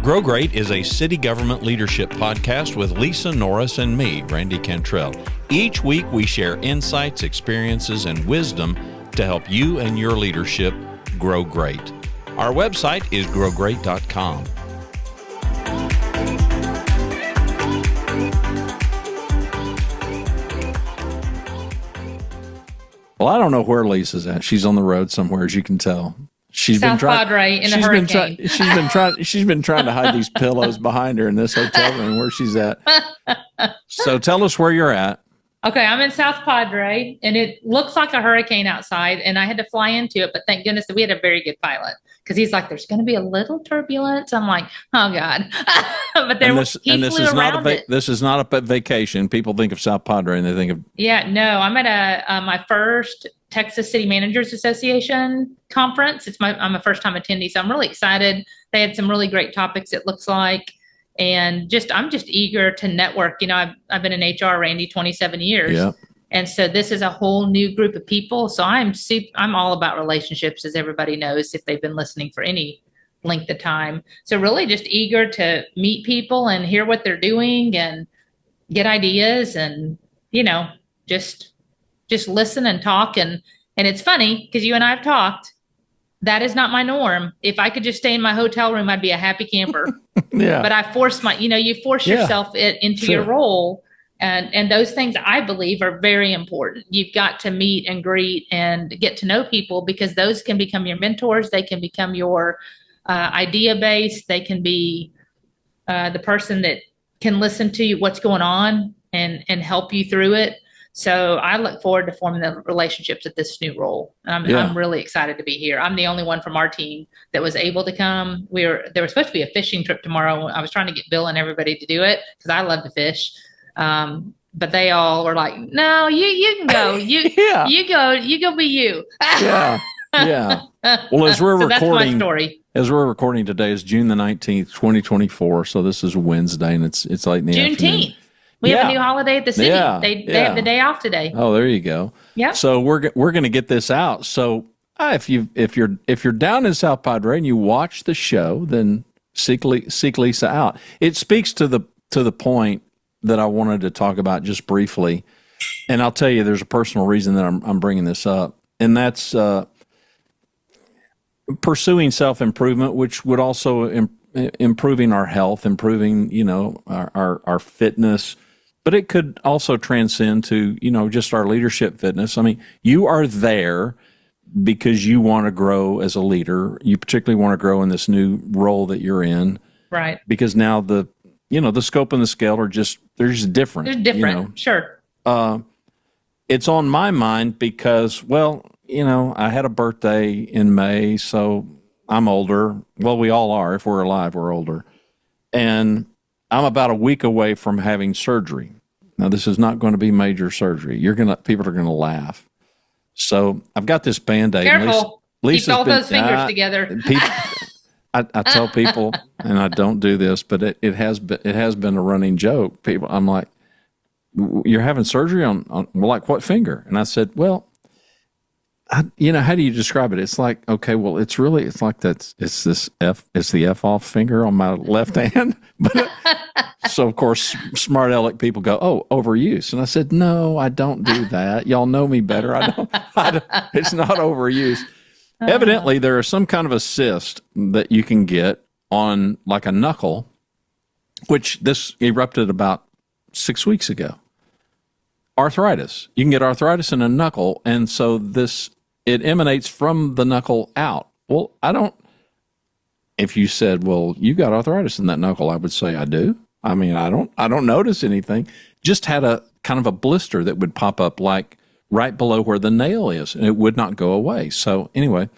Grow Great is a city government leadership podcast with Lisa Norris and me, Randy Cantrell. Each week we share insights, experiences, and wisdom to help you and your leadership grow great. Our website is growgreat.com. Well, I don't know where Lisa's at. She's on the road somewhere, as you can tell. She's South Padre in a hurricane. She's been trying to hide these pillows behind her in this hotel room where she's at. So tell us where you're at. Okay, I'm in South Padre, and it looks like a hurricane outside, and I had to fly into it, but thank goodness that we had a very good pilot, because he's like, there's going to be a little turbulence. I'm like, oh, God. But this is not a vacation. People think of South Padre, and they think of... Yeah, no, I'm at my first Texas City Managers Association conference. I'm a first-time attendee, so I'm really excited. They had some really great topics, it looks like. And I'm just eager to network. You know, I've been in HR, Randy, 27 years. Yeah. And so this is a whole new group of people. So I'm all about relationships, as everybody knows, if they've been listening for any length of time. So really just eager to meet people and hear what they're doing and get ideas and, you know, just listen and talk. And it's funny because you and I have talked. That is not my norm. If I could just stay in my hotel room, I'd be a happy camper. Yeah. But I force you force yourself into your role. And those things I believe are very important. You've got to meet and greet and get to know people, because those can become your mentors. They can become your idea base. They can be the person that can listen to you, what's going on and help you through it. So I look forward to forming the relationships at this new role. I'm really excited to be here. I'm the only one from our team that was able to come. There was supposed to be a fishing trip tomorrow. I was trying to get Bill and everybody to do it because I love to fish. But they all were like, no, you can go. You go be you. Yeah. Yeah. Well, as we're recording, that's my story. As we're recording today is June the 19th, 2024. So this is Wednesday, and it's late in the afternoon. Juneteenth. We have a new holiday at the city. They have the day off today. Oh, there you go. Yeah. So we're going to get this out. So if you're down in South Padre and you watch the show, then seek Lisa out. It speaks to the point that I wanted to talk about just briefly, and I'll tell you, there's a personal reason that I'm bringing this up, and that's pursuing self-improvement, which would also improving our health, improving our fitness. But it could also transcend to, just our leadership fitness. I mean, you are there because you want to grow as a leader. You particularly want to grow in this new role that you're in. Right. Because now the scope and the scale they're just different. They're different. Sure. It's on my mind because, I had a birthday in May, so I'm older. Well, we all are. If we're alive, we're older. And I'm about a week away from having surgery. Now, this is not going to be major surgery. People are going to laugh. So I've got this Band-Aid. Careful. Keep all those fingers together. I tell people, and I don't do this, but it has been a running joke. People, I'm like, you're having surgery on like what finger? And I said, well, how do you describe it? It's like, okay, well, it's like it's the F off finger on my left hand. But, so of course, smart aleck people go, oh, overuse. And I said, no, I don't do that. Y'all know me better. I don't it's not overuse. Evidently, there is some kind of a cyst that you can get on like a knuckle, which this erupted about 6 weeks ago. Arthritis. You can get arthritis in a knuckle, and so it emanates from the knuckle out. Well, if you said, well, you got arthritis in that knuckle, I would say I do. I mean, I don't notice anything. Just had a kind of a blister that would pop up like right below where the nail is, and it would not go away. So anyway,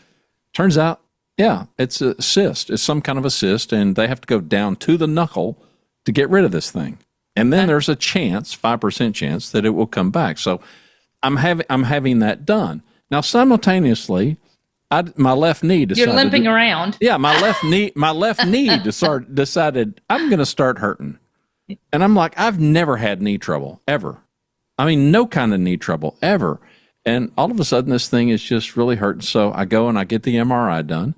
turns out, it's a cyst. It's some kind of a cyst, and they have to go down to the knuckle to get rid of this thing. And then there's a 5% chance that it will come back. So I'm having that done. Now, simultaneously, my left knee decided... You're limping around. Yeah, my left knee decided I'm going to start hurting. And I'm like, I've never had knee trouble, ever. I mean, no kind of knee trouble, ever. And all of a sudden, this thing is just really hurting. So I go and I get the MRI done.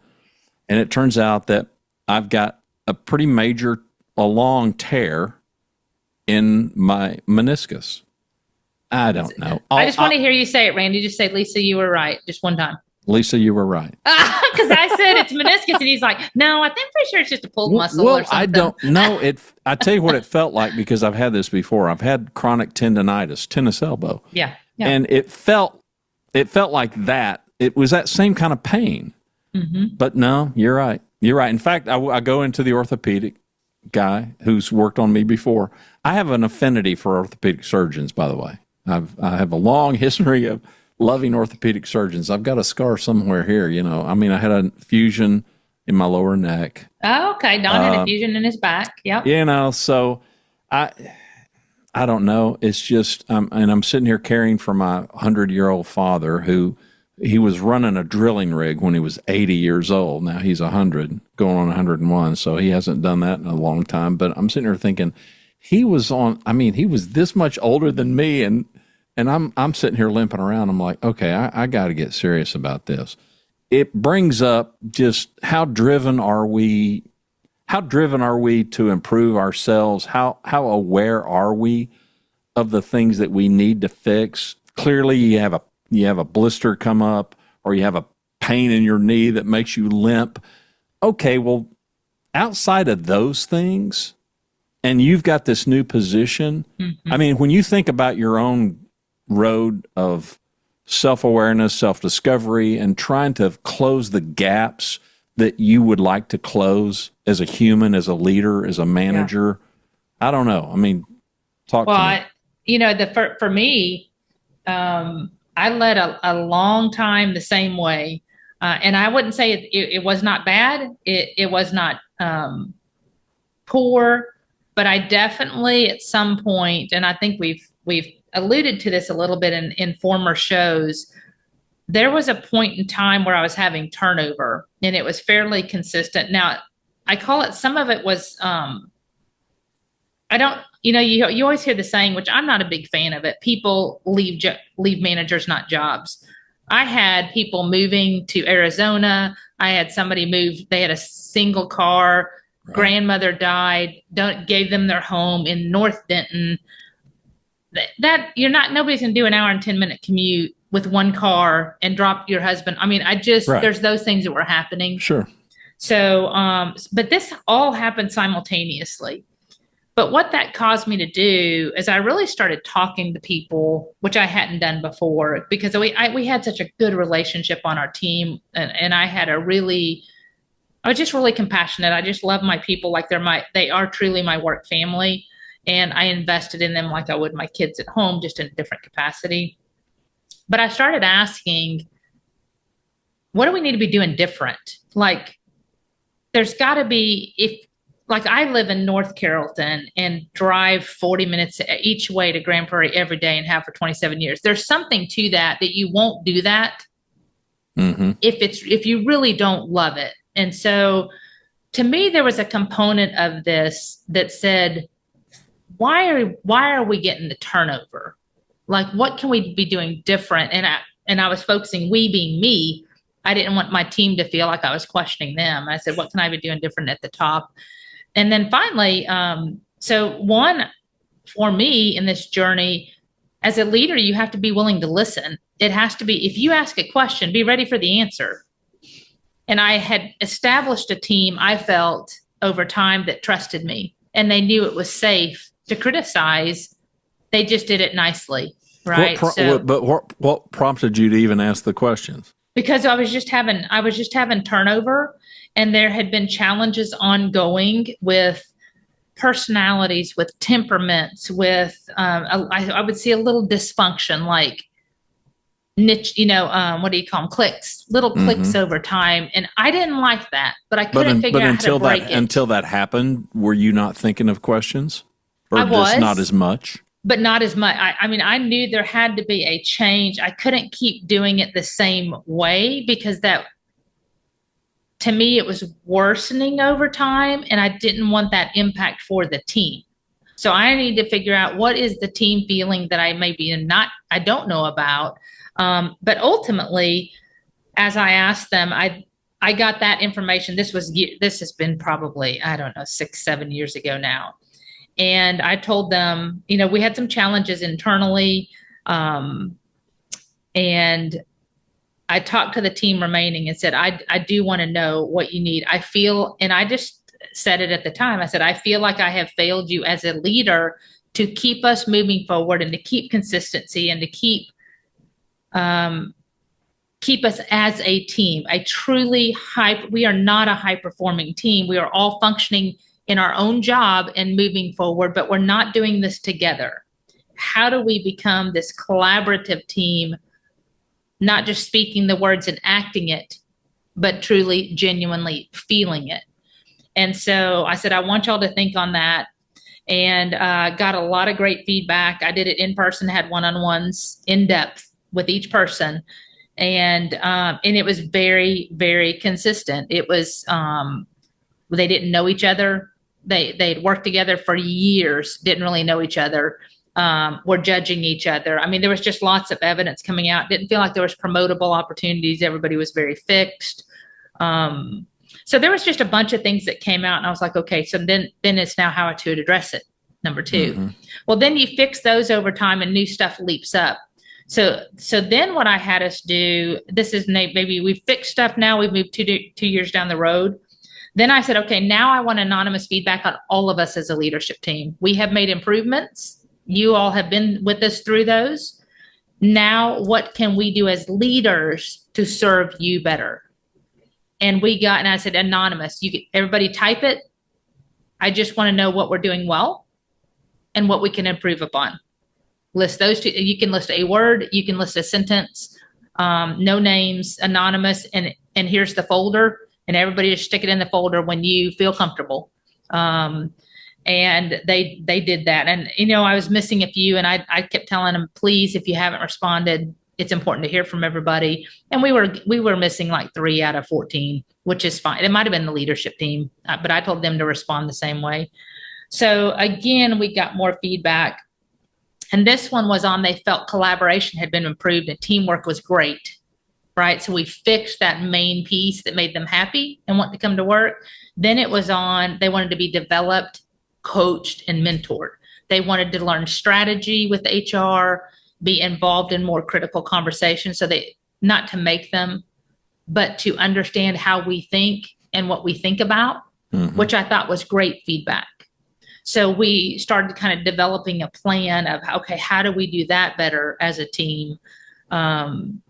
And it turns out that I've got a pretty major, a long tear in my meniscus. I don't know. I just want to hear you say it, Randy. Just say, Lisa, you were right. Just one time. Lisa, you were right. Because I said it's meniscus, and he's like, no, I think I'm pretty sure it's just a pulled muscle or something. I don't know. I tell you what it felt like, because I've had this before. I've had chronic tendonitis, tennis elbow. Yeah. And it felt like that. It was that same kind of pain. Mm-hmm. But no, you're right. You're right. In fact, I go into the orthopedic guy who's worked on me before. I have an affinity for orthopedic surgeons, by the way. I have a long history of loving orthopedic surgeons. I've got a scar somewhere here, I mean, I had a fusion in my lower neck. Oh, okay. Don had a fusion in his back. Yep. So I don't know. It's just, and I'm sitting here caring for my 100-year-old father, who he was running a drilling rig when he was 80 years old. Now he's 100, going on 101. So he hasn't done that in a long time. But I'm sitting here thinking, he was this much older than me, and I'm sitting here limping around. I'm like, okay, I got to get serious about this. It brings up just how driven are we to improve ourselves? How aware are we of the things that we need to fix? Clearly, you have a blister come up, or you have a pain in your knee that makes you limp. Okay, well, outside of those things, and you've got this new position. Mm-hmm. I mean, when you think about your own road of self-awareness, self-discovery, and trying to close the gaps that you would like to close as a human, as a leader, as a manager, I don't know. I mean, talk to me. For me, I led a long time the same way. And I wouldn't say it was not bad. It was not poor, but I definitely at some point, and I think we've alluded to this a little bit in former shows, there was a point in time where I was having turnover, and it was fairly consistent. Now, I call it, some of it was, you always hear the saying, which I'm not a big fan of it, people leave managers, not jobs. I had people moving to Arizona. I had somebody move, they had a single car, right. Grandmother died, gave them their home in North Denton. That nobody's going to do an hour and 10-minute commute with one car and drop your husband. I mean, right. There's those things that were happening. Sure. So, but this all happened simultaneously. But what that caused me to do is I really started talking to people, which I hadn't done before, because we had such a good relationship on our team. And I was just really compassionate. I just love my people like they are truly my work family. And I invested in them like I would my kids at home, just in a different capacity. But I started asking, what do we need to be doing different? Like, there's got to be, like I live in North Carrollton and drive 40 minutes each way to Grand Prairie every day and have for 27 years. There's something to that you won't do that if you really don't love it. And so to me, there was a component of this that said, why are we getting the turnover? Like, what can we be doing different? And I was focusing, we being me. I didn't want my team to feel like I was questioning them. I said, what can I be doing different at the top? And then finally, so one, for me in this journey, as a leader, you have to be willing to listen. It has to be, if you ask a question, be ready for the answer. And I had established a team, I felt, over time that trusted me, and they knew it was safe to criticize. They just did it nicely, right? But what prompted you to even ask the questions? Because I was just having turnover, and there had been challenges ongoing with personalities, with temperaments, with I would see a little dysfunction, like niche, what do you call them? Clicks over time. And I didn't like that, but I couldn't figure out how to break it. Until that happened, were you not thinking of questions? Or I was. Just not as much? But not as much. I mean, I knew there had to be a change. I couldn't keep doing it the same way, because that, to me, it was worsening over time, and I didn't want that impact for the team. So I need to figure out, what is the team feeling that I don't know about. But ultimately, as I asked them, I got that information. This has been probably, I don't know, 6, 7 years ago now. And I told them, we had some challenges internally. And I talked to the team remaining and said, I do want to know what you need. I feel, and I just said it at the time, I said, I feel like I have failed you as a leader to keep us moving forward and to keep consistency and to keep us as a team, we are not a high performing team. We are all functioning in our own job and moving forward, but we're not doing this together. How do we become this collaborative team, not just speaking the words and acting it, but truly, genuinely feeling it? And so I said, I want y'all to think on that, and got a lot of great feedback. I did it in person, had one-on-ones in depth with each person. And it was very, very consistent. It was, they didn't know each other. They'd worked together for years, didn't really know each other, were judging each other. I mean, there was just lots of evidence coming out. Didn't feel like there was promotable opportunities. Everybody was very fixed. So there was just a bunch of things that came out, and I was like, okay, so then it's now how to address it. Number two. Mm-hmm. Well, then you fix those over time and new stuff leaps up. So then what I had us do, this is maybe we fixed stuff now, we've moved 2 years down the road. Then I said, okay, now I want anonymous feedback on all of us as a leadership team. We have made improvements. You all have been with us through those. Now, what can we do as leaders to serve you better? And I said, anonymous, everybody type it. I just want to know what we're doing well and what we can improve upon. List those two. You can list a word, you can list a sentence, no names, anonymous, and here's the folder, and everybody just stick it in the folder when you feel comfortable. And they did that. And, I was missing a few, and I kept telling them, please, if you haven't responded, it's important to hear from everybody. And we were missing like 3 out of 14, which is fine. It might've been the leadership team, but I told them to respond the same way. So again, we got more feedback. And this one was on, they felt collaboration had been improved and teamwork was great, right? So we fixed that main piece that made them happy and want to come to work. Then it was on, they wanted to be developed, coached, and mentored. They wanted to learn strategy with HR, be involved in more critical conversations. So not to make them, but to understand how we think and what we think about, which I thought was great feedback. So we started kind of developing a plan of, okay, how do we do that better as a team? And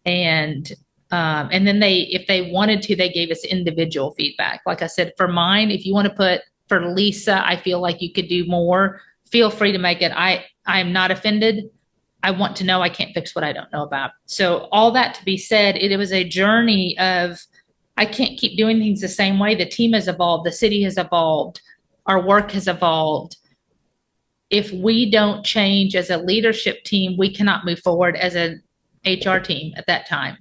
then if they wanted to, they gave us individual feedback. Like I said, for mine, if you want to put, for Lisa, I feel like you could do more, feel free to make it. I am not offended. I want to know. I can't fix what I don't know about. So all that to be said, it was a journey of, I can't keep doing things the same way. The team has evolved. The city has evolved. Our work has evolved. If we don't change as a leadership team, we cannot move forward as an HR team at that time.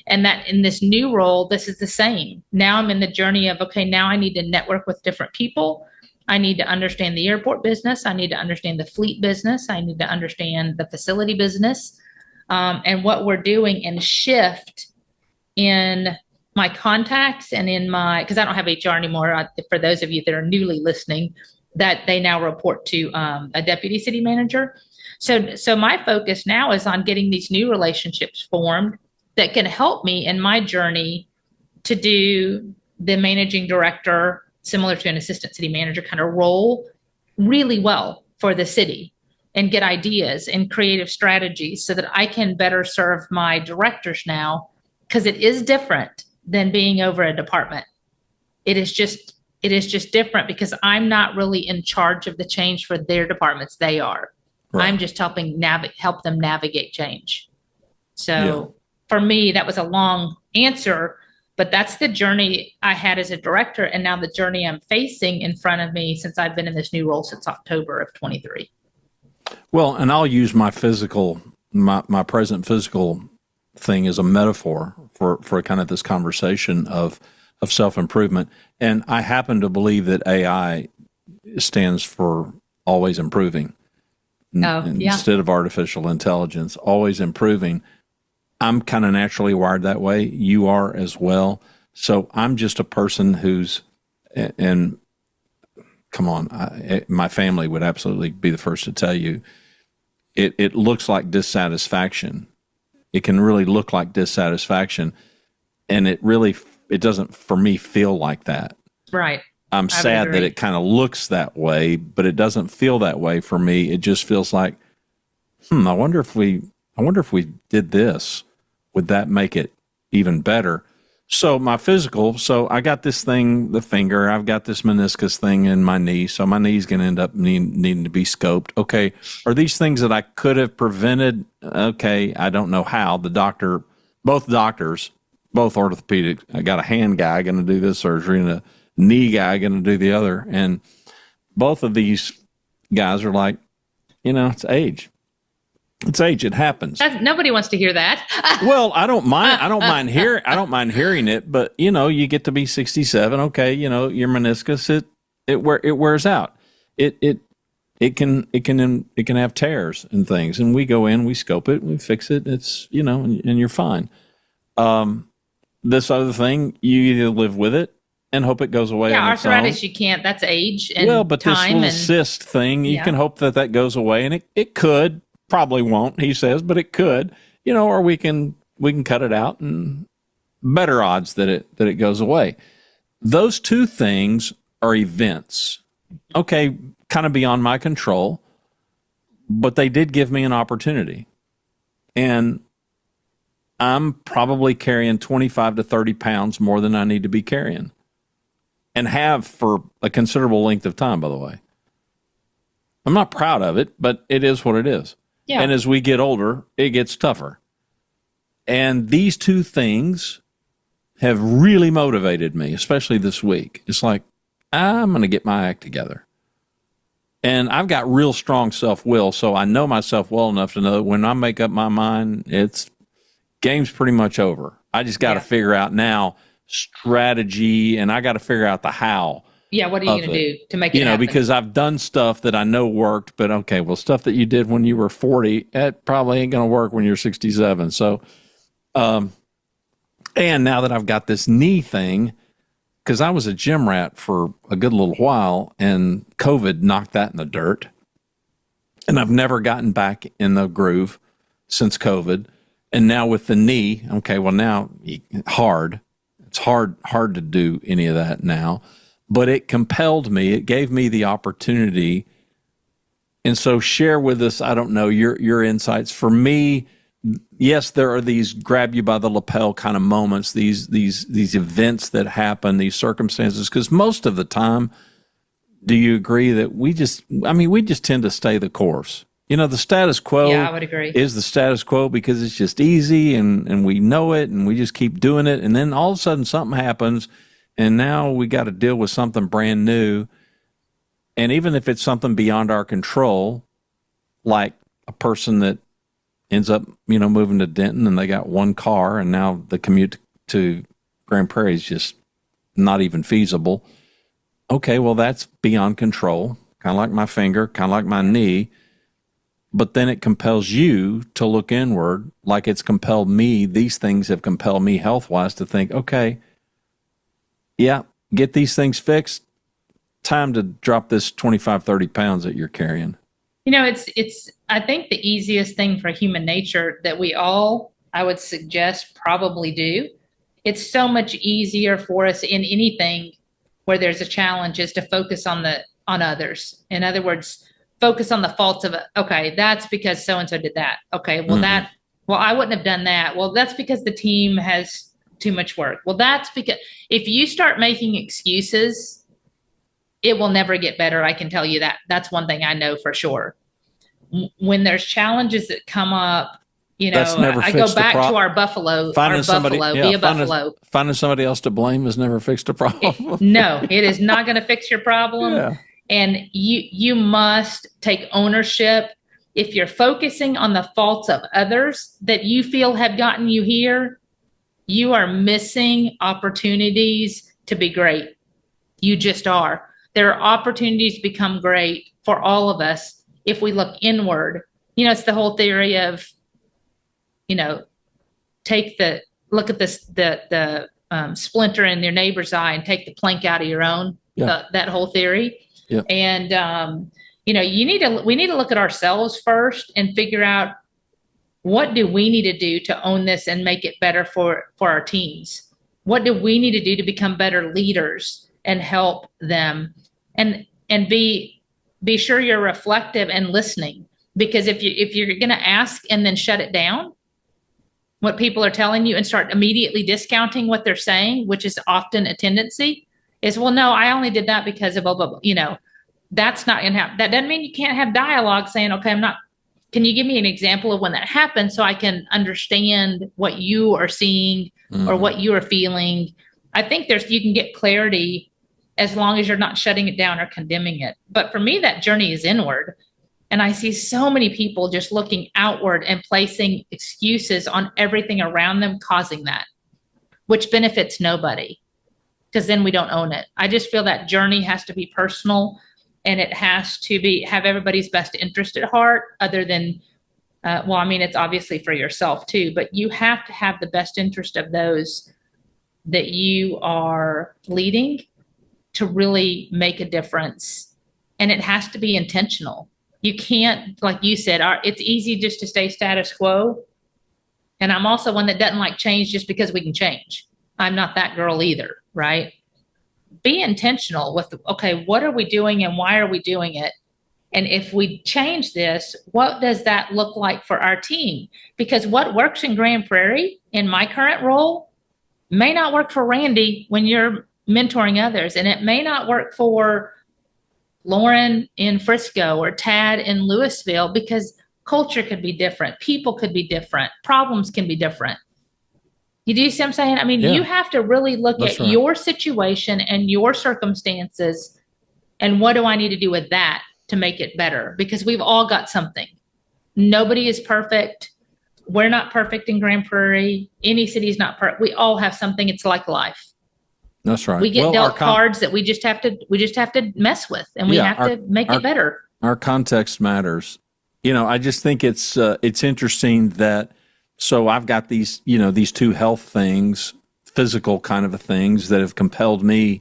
And that in this new role, this is the same. Now I'm in the journey of, okay, now I need to network with different people. I need to understand the airport business. I need to understand the fleet business. I need to understand the facility business, and what we're doing, and shift in my contacts and because I don't have HR anymore. For those of you that are newly listening, that they now report to a deputy city manager. So my focus now is on getting these new relationships formed that can help me in my journey to do the managing director, similar to an assistant city manager kind of role, really well for the city, and get ideas and creative strategies so that I can better serve my directors now, because it is different than being over a department. It is just different because I'm not really in charge of the change for their departments. They are. Right. I'm just helping help them navigate change. So for me, that was a long answer, but that's the journey I had as a director, and now the journey I'm facing in front of me since I've been in this new role since October of 23. Well, and I'll use my present physical thing as a metaphor for kind of this conversation of self-improvement. And I happen to believe that AI stands for always improving. Instead of artificial intelligence, always improving. I'm kind of naturally wired that way. You are as well. So I'm just a person who's, and come on, my family would absolutely be the first to tell you, it looks like dissatisfaction. It can really look like dissatisfaction. And it doesn't, for me, feel like that. Right. I'm sad that it kind of looks that way, but it doesn't feel that way for me. It just feels like, I wonder if we did this, would that make it even better? So my physical, so I got this thing, the finger, I've got this meniscus thing in my knee. So my knee's going to end up needing to be scoped. Okay. Are these things that I could have prevented? Okay. I don't know how. Both doctors, both orthopedic, I got a hand guy going to do this surgery and a knee guy going to do the other. And both of these guys are like, it's age. It's age. It happens. Nobody wants to hear that. Well, I don't mind hearing it, but you get to be 67. Okay. Your meniscus, it wears out. It can have tears and things. And we go in, we scope it, we fix it. It's, and you're fine. This other thing, you either live with it and hope it goes away. Yeah, arthritis, you can't. That's age and but time. This little cyst thing, you can hope that goes away, and it could. Probably won't, he says, but it could. Or we can cut it out, and better odds that it goes away. Those two things are events. Okay, kind of beyond my control, but they did give me an opportunity, and I'm probably carrying 25 to 30 pounds more than I need to be carrying, and have for a considerable length of time, by the way. I'm not proud of it, but it is what it is. Yeah. And as we get older, it gets tougher. And these two things have really motivated me, especially this week. It's like, I'm going to get my act together. And I've got real strong self-will, so I know myself well enough to know that when I make up my mind, game's pretty much over. I just got to figure out now strategy, and I got to figure out the how. Yeah, what are you going to do to make it happen? Because I've done stuff that I know worked, but okay, well, stuff that you did when you were 40, it probably ain't going to work when you're 67. So, and now that I've got this knee thing, because I was a gym rat for a good little while, and COVID knocked that in the dirt. And I've never gotten back in the groove since COVID. And now with the knee, okay, well, now it's hard to do any of that now. But it compelled me. It gave me the opportunity. And so share with us, I don't know, your insights. For me, yes, there are these grab you by the lapel kind of moments, these events that happen, these circumstances, because most of the time, do you agree that we just tend to stay the course? The status quo I would agree. Is the status quo because it's just easy and we know it and we just keep doing it. And then all of a sudden something happens. And now we got to deal with something brand new. And even if it's something beyond our control, like a person that ends up, moving to Denton and they got one car and now the commute to Grand Prairie is just not even feasible. Okay, well, that's beyond control, kind of like my finger, kind of like my knee. But then it compels you to look inward like it's compelled me. These things have compelled me health-wise to think, okay, yeah, get these things fixed. Time to drop this 25, 30 pounds that you're carrying. It's I think the easiest thing for human nature that we all, I would suggest, probably do. It's so much easier for us in anything where there's a challenge is to focus on others. In other words, focus on the faults of it. Okay, that's because so-and-so did that. Okay, well, I wouldn't have done that. Well, that's because the team has too much work. Well, that's because if you start making excuses, it will never get better. I can tell you that. That's one thing I know for sure. When there's challenges that come up, I go back to our buffalo, Finding somebody else to blame has never fixed a problem. No, it is not going to fix your problem. Yeah. And you must take ownership. If you're focusing on the faults of others that you feel have gotten you here, you are missing opportunities to be great. You just are. There are opportunities to become great for all of us if we look inward. It's the whole theory of, look at this, the splinter in your neighbor's eye and take the plank out of your own. Yeah. That whole theory. Yeah. And we need to look at ourselves first and figure out, what do we need to do to own this and make it better for our teams? What do we need to do to become better leaders and help them, and be sure you're reflective and listening? Because if you're going to ask and then shut it down, what people are telling you, and start immediately discounting what they're saying, which is often a tendency, is, well, no, I only did that because of blah, blah, blah. That's not going to happen. That doesn't mean you can't have dialogue saying, okay, can you give me an example of when that happened so I can understand what you are seeing or what you are feeling? I think you can get clarity as long as you're not shutting it down or condemning it. But for me, that journey is inward. And I see so many people just looking outward and placing excuses on everything around them, causing that, which benefits nobody, because then we don't own it. I just feel that journey has to be personal, and it has to have everybody's best interest at heart, other than, it's obviously for yourself too, but you have to have the best interest of those that you are leading to really make a difference. And it has to be intentional. You can't, like you said, it's easy just to stay status quo. And I'm also one that doesn't like change just because we can change. I'm not that girl either, right? Be intentional with, okay, what are we doing and why are we doing it? And if we change this, what does that look like for our team? Because what works in Grand Prairie in my current role may not work for Randy when you're mentoring others. And it may not work for Lauren in Frisco or Tad in Louisville, because culture could be different. People could be different. Problems can be different. You do see what I'm saying? I mean, you have to really look at your situation and your circumstances, and what do I need to do with that to make it better? Because we've all got something. Nobody is perfect. We're not perfect in Grand Prairie. Any city is not perfect. We all have something. It's like life. That's right. We get dealt cards that we just have to mess with, and we have to make it better. Our context matters. I just think it's interesting that. So I've got these two health things, physical kind of things that have compelled me.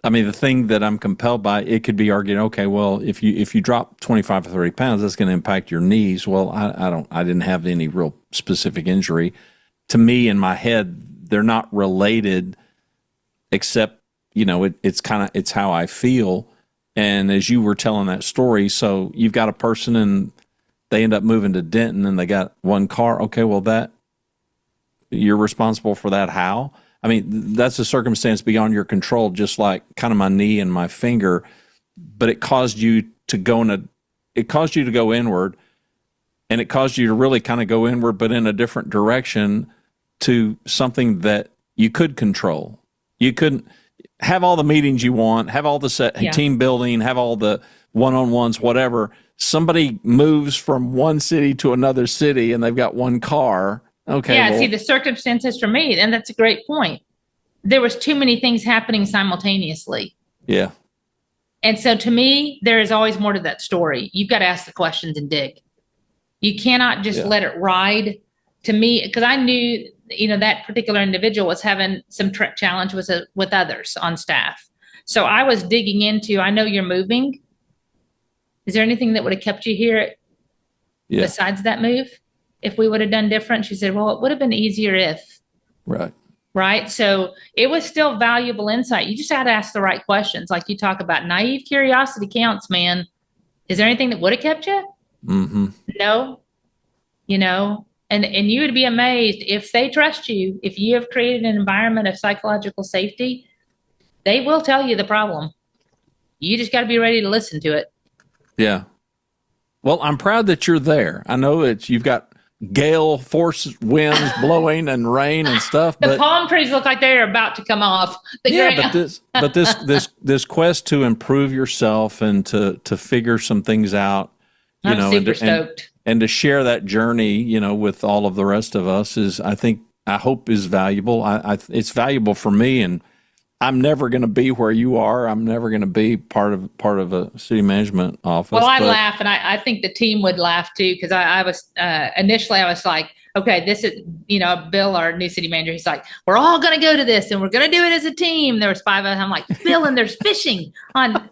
I mean, the thing that I'm compelled by, it could be argued, okay, well, if you drop 25 or 30 pounds, that's going to impact your knees. Well, I didn't have any real specific injury. To me, in my head, they're not related, except, it's how I feel. And as you were telling that story, so you've got a person and they end up moving to Denton and they got one car. Okay, well, you're responsible for that. How? I mean, that's a circumstance beyond your control, just like kind of my knee and my finger, but it caused you to go inward, and it caused you to really kind of go inward, but in a different direction, to something that you could control. You couldn't have all the meetings you want, have all the team building, have all the one-on-ones, whatever. Somebody moves from one city to another city and they've got one car. Okay. Yeah, see, the circumstances for me, and that's a great point. There was too many things happening simultaneously. Yeah. And so to me, there is always more to that story. You've got to ask the questions and dig. You cannot just let it ride. To me, because I knew, that particular individual was having some challenge with others on staff. So I was digging into, I know you're moving. Is there anything that would have kept you here besides that move? If we would have done different? She said, well, it would have been easier if. Right. So it was still valuable insight. You just had to ask the right questions. Like you talk about, naive curiosity counts, man. Is there anything that would have kept you? Mm-hmm. No. And you would be amazed if they trust you, if you have created an environment of psychological safety, they will tell you the problem. You just got to be ready to listen to it. Yeah. Well, I'm proud that you're there. I know that you've got gale force winds blowing and rain and stuff. The palm trees look like they're about to come off the ground. but this quest to improve yourself and to figure some things out, I'm super stoked. And to share that journey, with all of the rest of us I hope is valuable. It's valuable for me, and I'm never going to be where you are. I'm never going to be part of a city management office. Well, I laugh, and I think the team would laugh too, because I was initially I was like, okay, this is, Bill, our new city manager, he's like, we're all going to go to this and we're going to do it as a team. There was 5 of us. I'm like, Bill, and there's fishing on,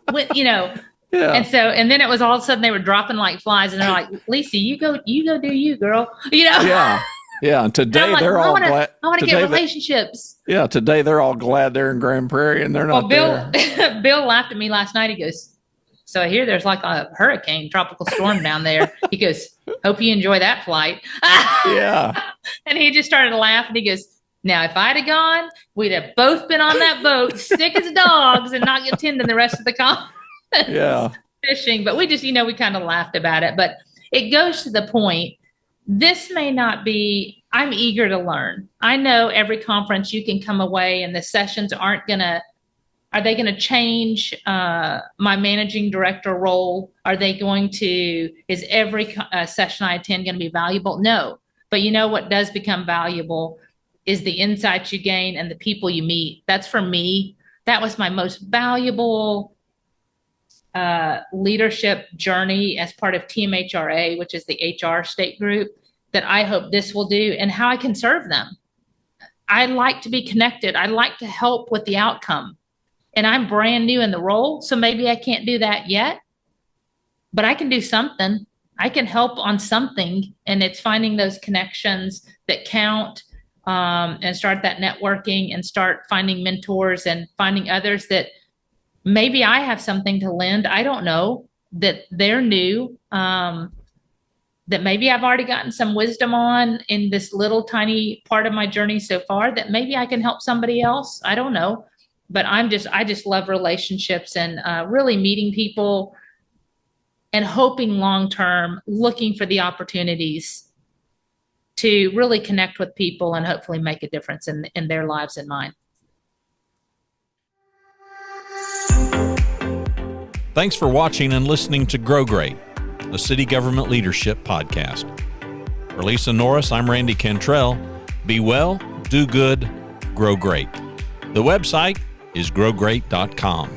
Yeah. And then it was all of a sudden they were dropping like flies, and they're like, Lisa, you go do you, girl. Yeah. Yeah. And today and like, they're all glad. I want to get relationships. Today they're all glad they're in Grand Prairie and they're not there. Bill laughed at me last night. He goes, so I hear there's like a hurricane, tropical storm down there. He goes, hope you enjoy that flight. Yeah. And he just started laughing. He goes, now, if I'd have gone, we'd have both been on that boat, sick as dogs, and not attending the rest of the conference. Yeah. Fishing. But we just, we kind of laughed about it. But it goes to the point, this may not be, I'm eager to learn. I know every conference you can come away and the sessions are they going to change my managing director role? Are they going to, is every session I attend going to be valuable? No. But what does become valuable is the insights you gain and the people you meet. That's for me. That was my most valuable leadership journey as part of TMHRA, which is the HR state group, that I hope this will do, and how I can serve them. I like to be connected. I like to help with the outcome. And I'm brand new in the role, so maybe I can't do that yet, but I can do something. I can help on something, and it's finding those connections that count, and start that networking and start finding mentors and finding others that maybe I have something to lend. I don't know, that they're new, that maybe I've already gotten some wisdom on in this little tiny part of my journey so far, that maybe I can help somebody else. I don't know. But I just love relationships and really meeting people and hoping long-term, looking for the opportunities to really connect with people and hopefully make a difference in their lives and mine. Thanks for watching and listening to Grow Great, the City Government Leadership Podcast. For Lisa Norris, I'm Randy Cantrell. Be well, do good, grow great. The website is growgreat.com.